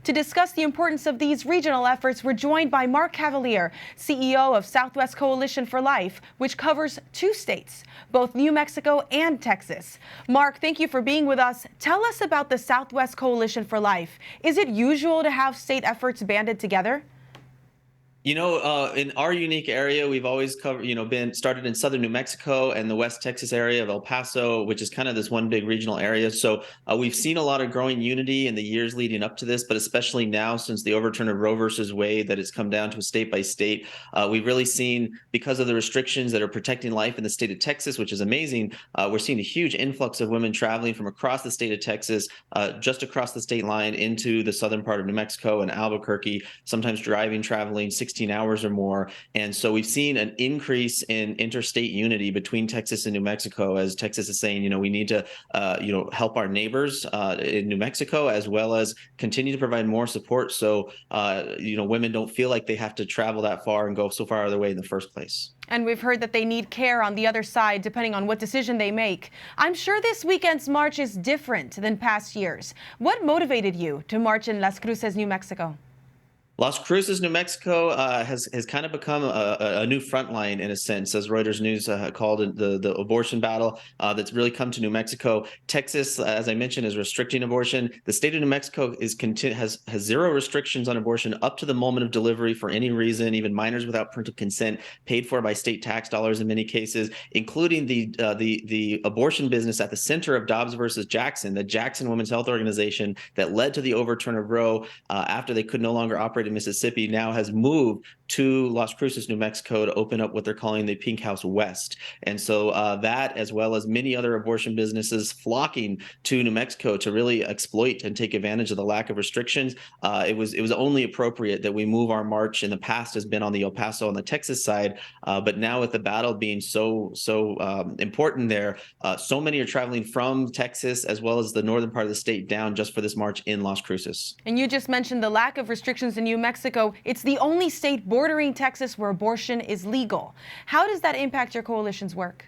To discuss the importance of these regional efforts, we're joined by Mark Cavaliere, CEO of Southwest Coalition for Life, which covers 2 states, both New Mexico and Texas. Mark, thank you for being with us. Tell us about the Southwest Coalition for Life. Is it usual to have state efforts banded together? In our unique area, we've always been started in southern New Mexico and the West Texas area of El Paso, which is kind of this one big regional area. So we've seen a lot of growing unity in the years leading up to this, but especially now since the overturn of Roe versus Wade, that it's come down to a state by state. We've really seen, because of the restrictions that are protecting life in the state of Texas, which is amazing, we're seeing a huge influx of women traveling from across the state of Texas, just across the state line into the southern part of New Mexico and Albuquerque, sometimes traveling 16 hours or more. And so we've seen an increase in interstate unity between Texas and New Mexico, as Texas is saying, we need to, help our neighbors in New Mexico, as well as continue to provide more support. So, women don't feel like they have to travel that far and go so far out of their way in the first place. And we've heard that they need care on the other side, depending on what decision they make. I'm sure this weekend's march is different than past years. What motivated you to march in Las Cruces, New Mexico? Las Cruces, New Mexico has kind of become a new front line, in a sense, as Reuters News called it, the abortion battle that's really come to New Mexico. Texas, as I mentioned, is restricting abortion. The state of New Mexico has zero restrictions on abortion up to the moment of delivery for any reason, even minors without parental consent, paid for by state tax dollars in many cases, including the abortion business at the center of Dobbs versus Jackson, the Jackson Women's Health Organization that led to the overturn of Roe after they could no longer operate in Mississippi, now has moved to Las Cruces, New Mexico, to open up what they're calling the Pink House West. And so that, as well as many other abortion businesses flocking to New Mexico to really exploit and take advantage of the lack of restrictions, it was only appropriate that we move our march. In the past has been on the El Paso on the Texas side, but now with the battle being so important there, so many are traveling from Texas as well as the northern part of the state down just for this march in Las Cruces. And you just mentioned the lack of restrictions in New Mexico. It's the only state bordering Texas where abortion is legal. How does that impact your coalition's work?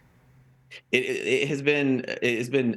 It has been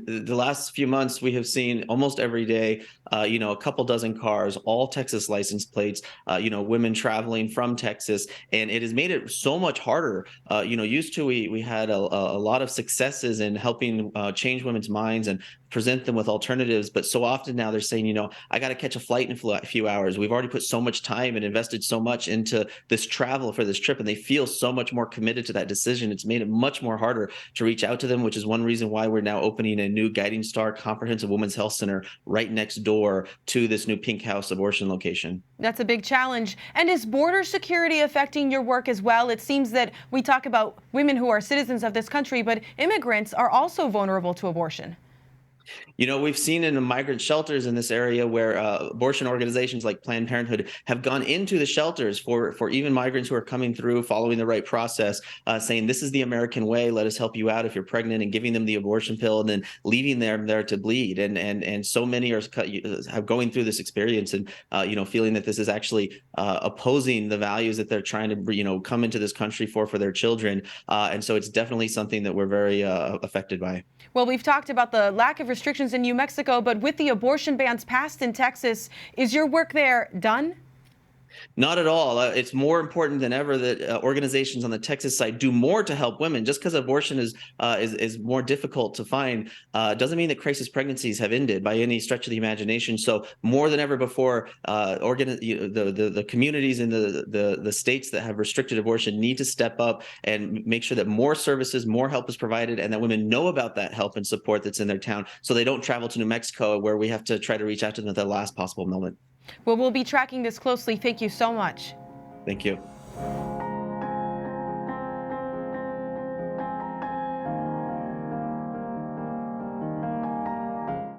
the last few months. We have seen almost every day, a couple dozen cars, all Texas license plates, women traveling from Texas, and it has made it so much harder. Used to we had a lot of successes in helping change women's minds and present them with alternatives, but so often now they're saying, I got to catch a flight in a few hours. We've already put so much time and invested so much into this travel for this trip, and they feel so much more committed to that decision. It's made it much more harder to reach out to them, which is one reason why we're now opening a new Guiding Star Comprehensive Women's Health Center right next door to this new Pink House abortion location. That's a big challenge. And is border security affecting your work as well? It seems that we talk about women who are citizens of this country, but immigrants are also vulnerable to abortion. We've seen in the migrant shelters in this area where abortion organizations like Planned Parenthood have gone into the shelters for even migrants who are coming through, following the right process, saying, this is the American way. Let us help you out if you're pregnant, and giving them the abortion pill and then leaving them there to bleed. And so many are going through this experience and, feeling that this is actually opposing the values that they're trying to, come into this country for their children. And so it's definitely something that we're very affected by. Well, we've talked about the lack of restrictions in New Mexico, but with the abortion bans passed in Texas, is your work there done? Not at all. It's more important than ever that organizations on the Texas side do more to help women. Just because abortion is more difficult to find doesn't mean that crisis pregnancies have ended by any stretch of the imagination. So more than ever before, the communities in the states that have restricted abortion need to step up and make sure that more services, more help is provided, and that women know about that help and support that's in their town, so they don't travel to New Mexico where we have to try to reach out to them at the last possible moment. Well, we'll be tracking this closely. Thank you so much. Thank you.